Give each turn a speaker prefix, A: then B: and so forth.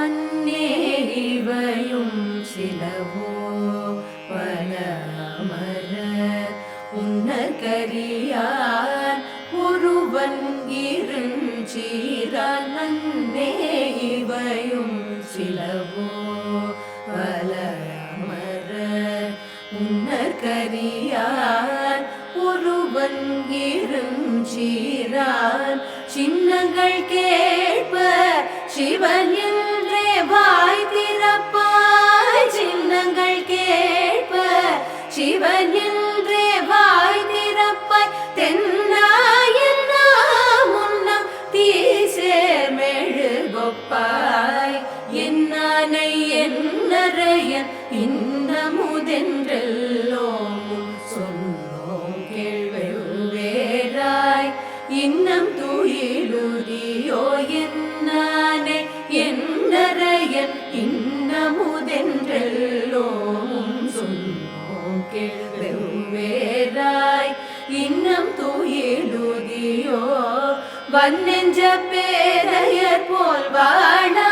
A: அன்னே இவையும் சிலவோ பல அமரர் உன்னற்கரியார் ஒருவன் இருஞ்சீரான். அன்னே இவையும் சிலவோ பல அமரர் உன்னற்கரியார் ஒருவன் இருஞ்சீரான். சின்னங்கள் கேட்ப சிவன் என்றே வாய் திறப்பாய். சின்னங்கள் கேட்ப சிவன் என்றே வாய் திறப்பாய். தென்னாயன் முன்னம் தீசேர் மெழுகொப்பாய். என்னானை என்னரையன் இன்னமுதென்றெல்லோமும் சொன்னோம் கேள்வெவ்வேறாய். இன்னம் துயிலுதியோ என்னானை என்னரையன் இன்னமுதென்றெல்லோமும் சொன்னோம் கேள்வெவ்வேறாய். இன்னம் துயிலுதியோ வன்னெஞ்ச பேரையர் போல் வாழா